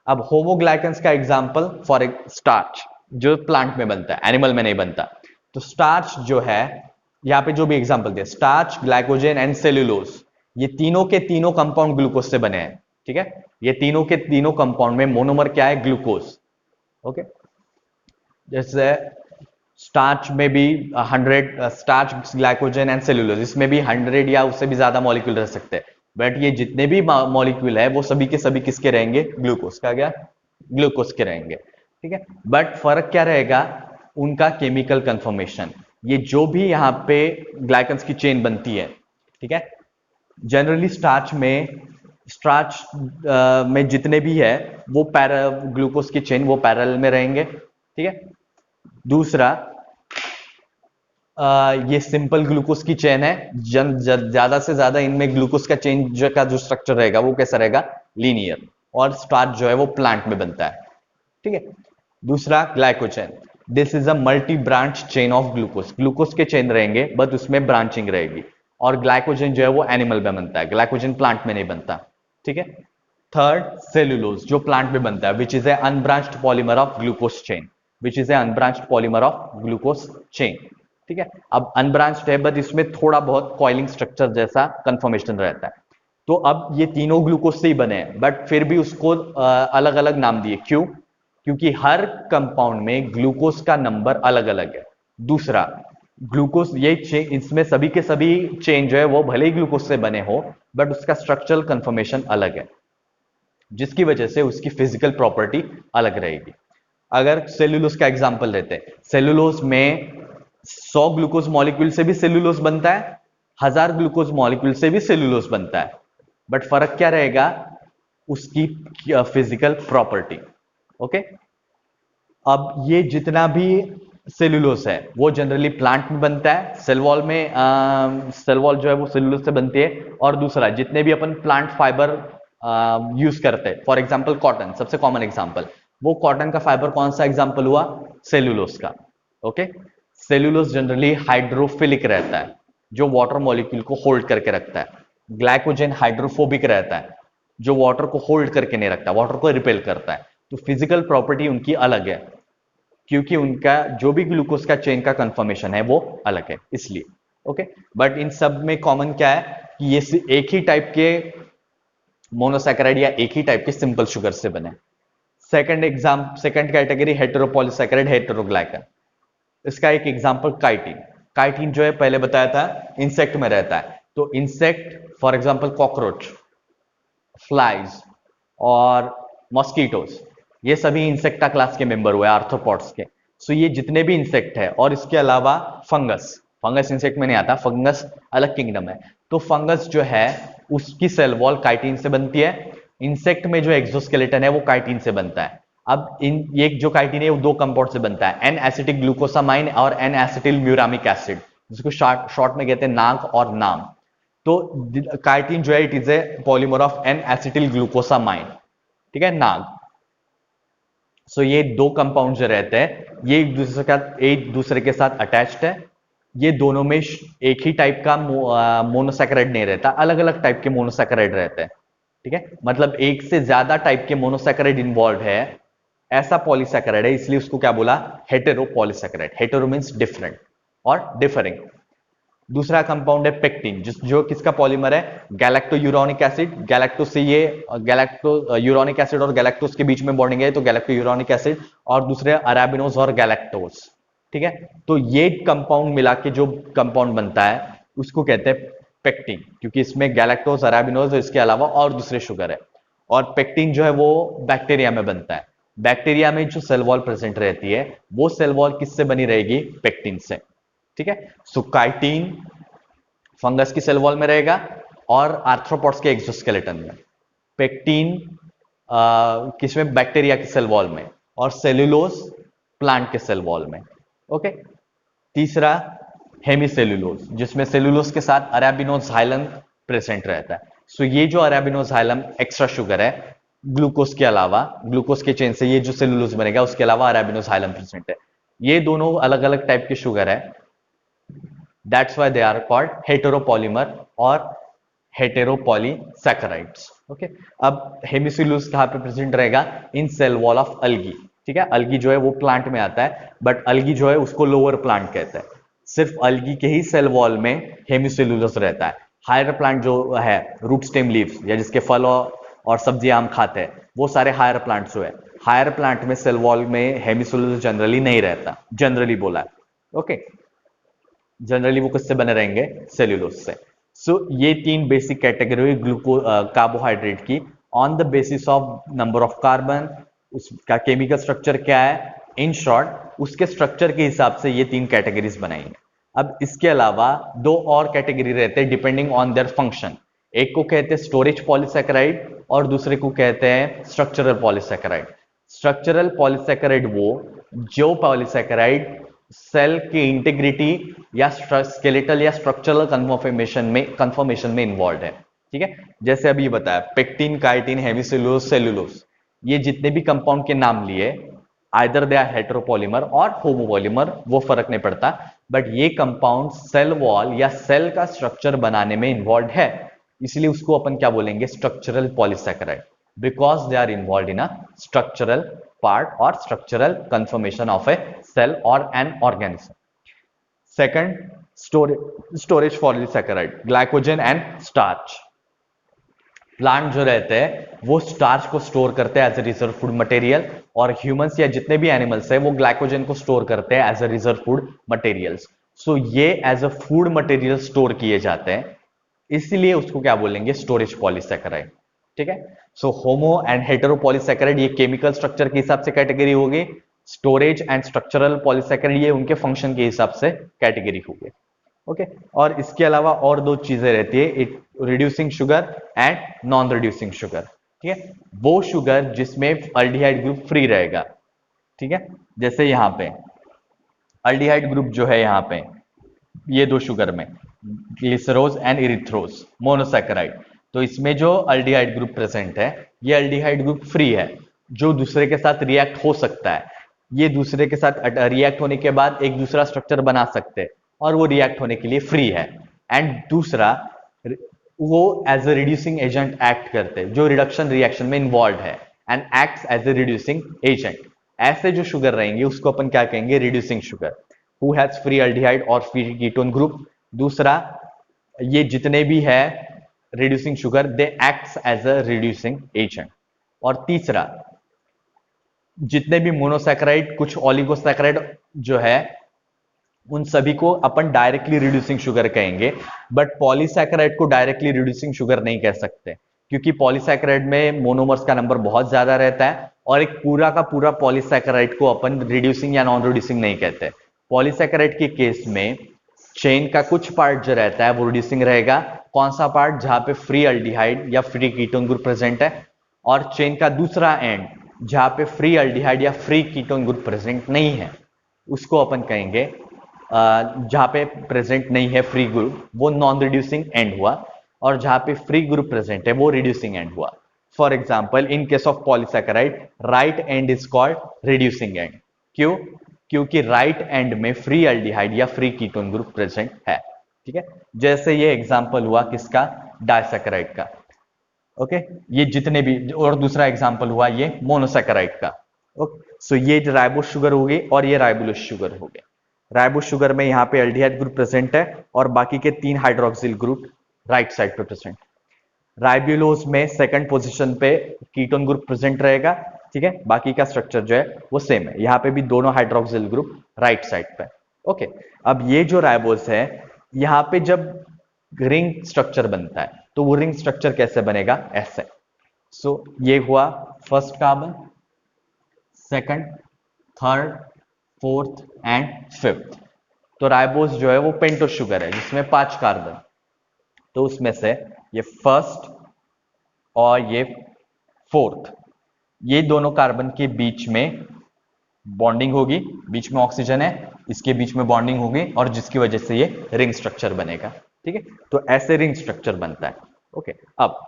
अब होमोग्लाइकन्स का एग्जांपल फॉर एक स्टार्च जो प्लांट में बनता है, एनिमल में नहीं बनता। तो स्टार्च जो है, यहां पे जो भी एग्जांपल दिया, स्टार्च, ग्लाइकोजन एंड सेल्यूलोज, ये तीनों के तीनों कंपाउंड ग्लूकोज से बने हैं। ठीक है, ये तीनों के तीनों कंपाउंड में मोनोमर क्या है? ग्लूकोज। ओके, जैसे स्टार्च में भी 100 स्टार्च, ग्लाइकोजन एंड सेल्यूलोज, इसमें भी 100 या उससे भी ज्यादा मॉलिक्यूल रह सकते हैं, बट ये जितने भी मॉलिक्यूल है वो सभी के सभी किसके रहेंगे? ग्लूकोज का, क्या? ग्लूकोज के रहेंगे। ठीक है, बट फर्क क्या रहेगा? उनका केमिकल कंफर्मेशन। ये जो भी यहाँ पे ग्लाइकन्स की चेन बनती है, ठीक है, जनरली स्टार्च में जितने भी है वो ग्लूकोज की चेन वो पैरेलल में रहेंगे। ठीक है, दूसरा ये सिंपल ग्लूकोज की चेन है, ज्यादा से ज्यादा इनमें ग्लूकोज का चेन का जो स्ट्रक्चर रहेगा वो कैसा रहेगा? लीनियर। और स्टार्च जो है वो प्लांट में बनता है। ठीक है, दूसरा glycogen, this is a multi branch chain of glucose, glucose के चेन रहेंगे बट उसमें ब्रांचिंग रहेगी। और ग्लाइकोजन जो है वो एनिमल में बनता है, ग्लाइकोजन प्लांट में नहीं बनता। ठीक है, थर्ड सेल्यूलोज जो प्लांट में बनता है, which is a unbranched polymer of glucose chain, which is a unbranched polymer of glucose chain. ठीक है, अब अनब्रांच्ड है बट इसमें थोड़ा बहुत कॉइलिंग स्ट्रक्चर जैसा कंफर्मेशन रहता है। तो अब ये तीनों ग्लूकोज से ही बने हैं बट फिर भी उसको अलग अलग नाम दिए, क्यों? क्योंकि हर कंपाउंड में ग्लूकोज का नंबर अलग अलग है। दूसरा, ग्लूकोज ये इसमें सभी के सभी चेन जो है वो भले ही ग्लूकोज से बने हो बट उसका स्ट्रक्चरल कंफर्मेशन अलग है, जिसकी वजह से उसकी फिजिकल प्रॉपर्टी अलग रहेगी। अगर सेल्यूलोज का एग्जांपल लेते हैं, सेल्यूलोज में 100 ग्लूकोज मॉलिक्यूल से भी सेल्यूलोज बनता है, 1000 ग्लूकोज मॉलिक्यूल से भी सेल्यूलोज बनता है, बट फर्क क्या रहेगा? उसकी फिजिकल प्रॉपर्टी। ओके, अब ये जितना भी सेल्यूलोज है वो जनरली प्लांट में बनता है, सेल वॉल में सेल वॉल जो है वो सेल्यूलोज से बनती है। और दूसरा, जितने भी अपन प्लांट फाइबर यूज करते हैं, फॉर एग्जांपल कॉटन, सबसे कॉमन एग्जांपल, वो कॉटन का फाइबर कौन सा एग्जांपल हुआ? सेल्यूलोज का। ओके, सेल्यूलोज जनरली हाइड्रोफिलिक रहता है, जो वाटर मॉलिक्यूल को होल्ड करके रखता है। ग्लाइकोजन हाइड्रोफोबिक रहता है, जो वाटर को होल्ड करके नहीं रखता, वाटर को रिपेल करता है। तो फिजिकल प्रॉपर्टी उनकी अलग है, क्योंकि उनका जो भी ग्लूकोज का चेन का कंफर्मेशन है वो अलग है, इसलिए। ओके, बट इन सब में कॉमन क्या है कि ये एक ही टाइप के मोनोसैकेराइड या एक ही टाइप के सिंपल शुगर से बने। Second category heteropolysaccharide, heteroglycan. इसका एक एग्जांपल काइटिन। काइटिन जो है पहले बताया था इंसेक्ट में रहता है, तो insect for example cockroach, flies और मॉस्किटोज, ये सभी इंसेक्टा क्लास के मेंबर हुए, आर्थ्रोपॉड्स के। सो ये जितने भी इंसेक्ट है, और इसके अलावा फंगस, फंगस इंसेक्ट में नहीं आता, फंगस अलग किंगडम है। तो फंगस जो है उसकी सेल वॉल काइटिन से बनती है। इंसेक्ट में जो एक्सोस्केलेटन है वो काइटिन से बनता है। अब ये जो काइटिन है वो दो कंपाउंड से बनता है, एन एसिटिक ग्लूकोसामाइन और एन एसिटिल म्यूरामिक एसिड, जिसको शॉर्ट में कहते हैं नाग और नाम। तो काइटिन जो है it is a polymer of N acetyl glucosamine. ठीक है, नाग। सो ये दो कंपाउंड जो रहते हैं ये एक दूसरे के साथ अटैच्ड है। ये दोनों में एक ही टाइप का मोनोसैकेराइड नहीं रहता, अलग अलग टाइप के मोनोसैकेराइड रहते हैं। ठीक है, मतलब एक से ज्यादा टाइप के मोनोसैकेराइड इन्वॉल्व है, ऐसा पॉलीसैकेराइड है, इसलिए उसको क्या बोला? हेटेरोपॉलीसैकेराइड। हेटेरो मींस डिफरेंट और डिफरिंग। दूसरा कंपाउंड है पेक्टिन, जो किसका पॉलीमर है? गैलेक्टो यूरोनिक एसिड। गैलेक्टो से ये गैलेक्टो यूरोनिक एसिड और गैलेक्टोज के बीच में बॉन्डिंग है, तो गैलेक्टो यूरोनिक एसिड। और दूसरे अराबिनोज और गैलेक्टोज। ठीक है, तो ये कंपाउंड मिला के जो कंपाउंड बनता है उसको कहते हैं पेक्टिन, क्योंकि इसमें गैलेक्टोज, अराबिनोज और इसके अलावा और दूसरे शुगर है। और पेक्टिन जो है वो बैक्टीरिया में बनता है। बैक्टीरिया में जो सेल वॉल प्रेजेंट रहती है वो सेल वॉल किससे बनी रहेगी? पेक्टिन से। ठीक है, सो काइटिन फंगस की सेल वॉल में रहेगा और आर्थ्रोपॉड्स के एक्सोस्केलेटन में। पेक्टिन किसमें? बैक्टीरिया की सेल वॉल में। और सेल्यूलोज प्लांट के सेल वॉल में। ओके, तीसरा हेमीसेल्यूलोज, जिसमें सेल्यूलोज के साथ अराबिनोजाइलम प्रेजेंट रहता है। सो ये जो अराबिनोजाइलम एक्स्ट्रा शुगर है, ग्लूकोज के अलावा, ग्लूकोज के चेन से ये जो सेल्यूलोज बनेगा उसके अलावा अराबिनोजाइलम प्रेजेंट है। ये दोनों अलग अलग टाइप के शुगर है, that's why they are called heteropolymer और हेटेरोपॉलीसैकेराइड्स। ओके, अब हेमिसेल्यूलोज कहाँ पे प्रेजेंट रहेगा? In cell wall of algae. ठीक है, अल्गी जो है वो प्लांट में आता है, बट अल्गी जो है उसको लोअर प्लांट कहते हैं। सिर्फ अल्गी के ही सेल वॉल में हेमिसेल्यूलोज रहता है। हायर प्लांट जो है, रूट स्टेम लीव्स या जिसके फल और सब्जियां हम खाते हैं, वो सारे हायर प्लांट्स जो है, हायर प्लांट में सेल वॉल में हेमिसेल्यूलोज जनरली नहीं रहता, जनरली बोला है। ओके, जनरली वो किससे बने रहेंगे? सेल्यूलोज से। सो ये तीन बेसिक कैटेगरी हुई ग्लूको कार्बोहाइड्रेट की। On the basis of number of carbon, उसका केमिकल स्ट्रक्चर क्या है, इन शॉर्ट उसके स्ट्रक्चर के हिसाब से ये तीन कैटेगरीज बनाएंगे। अब इसके अलावा दो और कैटेगरी रहते हैं डिपेंडिंग ऑन देयर फंक्शन। एक को कहते हैं स्टोरेज पॉलीसैकेराइड और दूसरे को कहते हैं स्ट्रक्चरल पॉलीसैकेराइड। स्ट्रक्चरल पॉलीसैकेराइड वो जो पॉलीसैकेराइड सेल की इंटीग्रिटी या स्केलेटल या स्ट्रक्चरल कन्फर्मेशन में इन्वॉल्व है। ठीक है, जैसे अभी बताया पेक्टिन, काइटिन, हेमिसेल्यूलोज, सेल्यूलोज, ये जितने भी कंपाउंड के नाम लिए, आइदर दे आर हेटेरोपॉलीमर और होमोपॉलीमर, वो फर्क नहीं पड़ता, बट ये कंपाउंड सेल वॉल या सेल का स्ट्रक्चर बनाने में इन्वॉल्व है, इसलिए उसको अपन क्या बोलेंगे? Structural polysaccharide, because they are involve in a structural part और structural conformation of a cell और an organism. Second, storage polysaccharide, glycogen and starch. Plant जो रहते हैं वो स्टार्च को स्टोर करते हैं as a reserve food material, और ह्यूमंस या जितने भी एनिमल्स हैं वो ग्लाइकोजन को स्टोर करते हैं as a reserve food materials. So ये as a food material store किए जाते हैं, इसीलिए उसको क्या बोलेंगे? Storage polysaccharide. ठीक है, so homo and hetero polysaccharide ये केमिकल स्ट्रक्चर के हिसाब से कैटेगरी होगी, स्टोरेज एंड स्ट्रक्चरल पॉलीसैकेराइड ये उनके फंक्शन के हिसाब से कैटेगरी होगी। ओके, और इसके अलावा और दो चीजें रहती है, reducing sugar and non reducing sugar. ठीक है, वो शुगर जिसमें अल्डिहाइड ग्रुप फ्री रहेगा। ठीक है, जैसे यहां पे अल्डिहाइड ग्रुप जो है यहां पे ये दो शुगर में ग्लिसरोज एंड इरिथ्रोज मोनोसैकेराइड, तो इसमें जो अल्डिहाइड ग्रुप प्रेजेंट है ये अल्डिहाइड ग्रुप फ्री है, जो दूसरे के साथ रिएक्ट हो सकता है। ये दूसरे के साथ रिएक्ट होने के बाद एक दूसरा स्ट्रक्चर बना सकते हैं और वो रिएक्ट होने के लिए फ्री है। एंड दूसरा, वो as a reducing agent act करते हैं, जो रिडक्शन रिएक्शन में इन्वॉल्व है and acts as a reducing agent. ऐसे जो शुगर रहेंगे उसको अपन क्या कहेंगे? Reducing sugar, who has free aldehyde और फ्री कीटोन ग्रुप। दूसरा, ये जितने भी है reducing sugar they acts as a reducing agent. और तीसरा, जितने भी मोनोसैकेराइड, कुछ ओलिगोसैकेराइड जो है, उन सभी को अपन डायरेक्टली रिड्यूसिंग शुगर कहेंगे, बट पॉलीसैकेराइड को डायरेक्टली रिड्यूसिंग शुगर नहीं कह सकते, क्योंकि पॉलीसैकेराइड में मोनोमर्स का नंबर बहुत ज्यादा रहता है और एक पूरा का पूरा पॉलीसैकेराइड को अपन रिड्यूसिंग या नॉन रिड्यूसिंग नहीं कहते। पॉलीसैकेराइड के केस में चेन का कुछ पार्ट जो रहता है वो रिड्यूसिंग रहेगा। कौन सा पार्ट? जहां पे फ्री अल्डिहाइड या फ्री कीटोन ग्रुप प्रेजेंट है, और चेन का दूसरा एंड जहां पे फ्री अल्डिहाइड या फ्री कीटोन ग्रुप प्रेजेंट नहीं है, उसको अपन कहेंगे जहां पे प्रेजेंट नहीं है फ्री ग्रुप, वो नॉन रिड्यूसिंग एंड हुआ, और जहां पे फ्री ग्रुप प्रेजेंट है वो रिड्यूसिंग एंड हुआ। For example, in case of polysaccharide right and is called reducing and. क्यों? क्योंकि राइट एंड में फ्री अल्डिहाइड या फ्री कीटोन ग्रुप प्रेजेंट है। ठीक है, जैसे ये एग्जांपल हुआ किसका? डाइसैकेराइड का। ओके, ये जितने भी, और दूसरा एग्जांपल हुआ ये मोनोसैकेराइड का। ओके, सो ये राइबोस शुगर हो गई और ये राइबोलोस शुगर हो गए। राइबोस शुगर में यहाँ पे एल्डिहाइड ग्रुप प्रेजेंट है और बाकी के 3 हाइड्रोक्सिल ग्रुप राइट साइड पे प्रेजेंट। राइबोलोस में सेकंड पोजीशन पे कीटोन ग्रुप प्रेजेंट रहेगा। ठीक है, बाकी का स्ट्रक्चर जो है वो सेम है, यहाँ पे भी दोनों हाइड्रोक्सिल ग्रुप राइट साइड पे। ओके, अब ये जो राइबोस है, यहाँ पे जब रिंग स्ट्रक्चर बनता है तो वो रिंग स्ट्रक्चर कैसे बनेगा? ऐसे। सो ये हुआ first carbon, second, third, fourth and fifth. तो राइबोस जो है वो पेंटोस शुगर है जिसमें 5 कार्बन, तो उसमें से ये फर्स्ट और ये फोर्थ, ये दोनों कार्बन के बीच में बॉन्डिंग होगी, बीच में ऑक्सीजन है, इसके बीच में बॉन्डिंग होगी और जिसकी वजह से ये रिंग स्ट्रक्चर बनेगा। ठीक है, तो ऐसे रिंग स्ट्रक्चर बनता है। ओके, अब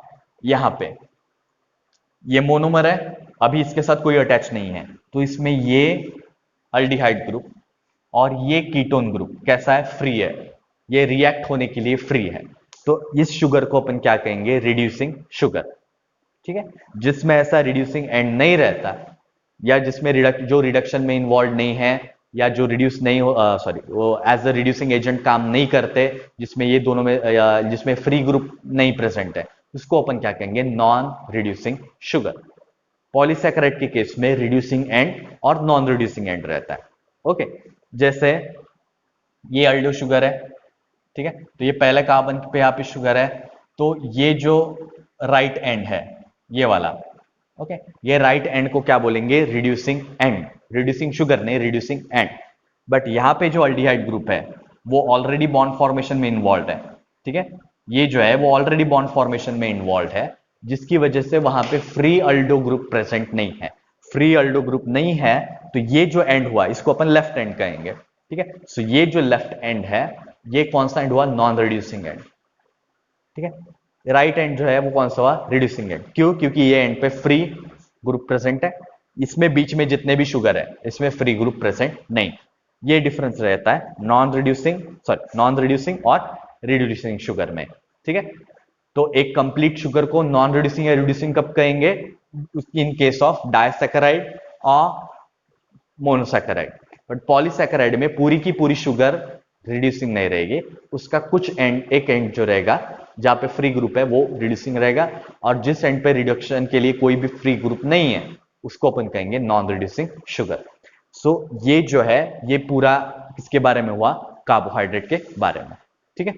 यहां पे ये मोनोमर है, अभी इसके साथ कोई अटैच नहीं है, तो इसमें ये अल्डिहाइड ग्रुप और ये कीटोन ग्रुप कैसा है? फ्री है, ये रिएक्ट होने के लिए फ्री है। तो इस शुगर को अपन क्या कहेंगे, रिड्यूसिंग शुगर। ठीक है, जिसमें ऐसा रिड्यूसिंग एंड नहीं रहता या जिसमें जो रिडक्शन में इन्वॉल्व नहीं है या जो रिड्यूस नहीं हो, सॉरी, वो एज अ रिड्यूसिंग एजेंट काम नहीं करते, जिसमें ये दोनों में जिसमें फ्री ग्रुप नहीं प्रेजेंट है, उसको अपन क्या कहेंगे, नॉन रिड्यूसिंग शुगर। पॉलीसैकेराइड के केस में रिड्यूसिंग एंड और नॉन रिड्यूसिंग एंड रहता है। ओके, जैसे ये अल्डो शुगर है, ठीक है, तो ये पहले कार्बन पे यहाँ पे शुगर है, तो ये जो राइट एंड है ये वाला, ओके, ये राइट एंड को क्या बोलेंगे, रिड्यूसिंग एंड, रिड्यूसिंग शुगर नहीं, रिड्यूसिंग एंड। बट यहाँ पे जो अल्डिहाइड ग्रुप है वो ऑलरेडी बॉन्ड फॉर्मेशन में इन्वॉल्व है, ठीक है, ये जो है वो ऑलरेडी बॉन्ड फॉर्मेशन में इन्वॉल्व है, जिसकी वजह से वहां पे फ्री अल्डो ग्रुप प्रेजेंट नहीं है। फ्री अल्डो ग्रुप नहीं है तो ये जो एंड हुआ इसको अपन लेफ्ट एंड कहेंगे। ठीक है, सो ये जो लेफ्ट एंड है ये कौन सा एंड हुआ, नॉन रिड्यूसिंग एंड। ठीक है, राइट एंड जो है वो कौन सा हुआ, रिड्यूसिंग एंड। क्यों, क्योंकि ये एंड पे फ्री ग्रुप प्रेजेंट है, इसमें बीच में जितने भी शुगर है इसमें फ्री ग्रुप प्रेजेंट नहीं। ये डिफरेंस रहता है non reducing, sorry, non reducing और रिड्यूसिंग शुगर में। ठीक है, तो एक कंप्लीट शुगर को नॉन रिड्यूसिंग या रिड्यूसिंग कब कहेंगे, इन केस ऑफ डायसैकेराइड और मोनोसैकेराइड। बट पॉलीसैकेराइड में पूरी की पूरी शुगर रिड्यूसिंग नहीं रहेगी, उसका कुछ एंड, एक एंड जो रहेगा जहां पे फ्री ग्रुप है वो रिड्यूसिंग रहेगा, और जिस एंड पे रिडक्शन के लिए कोई भी फ्री ग्रुप नहीं है उसको अपन कहेंगे नॉन रिड्यूसिंग शुगर। सो ये जो है ये पूरा किसके बारे में हुआ, कार्बोहाइड्रेट के बारे में। ठीक है,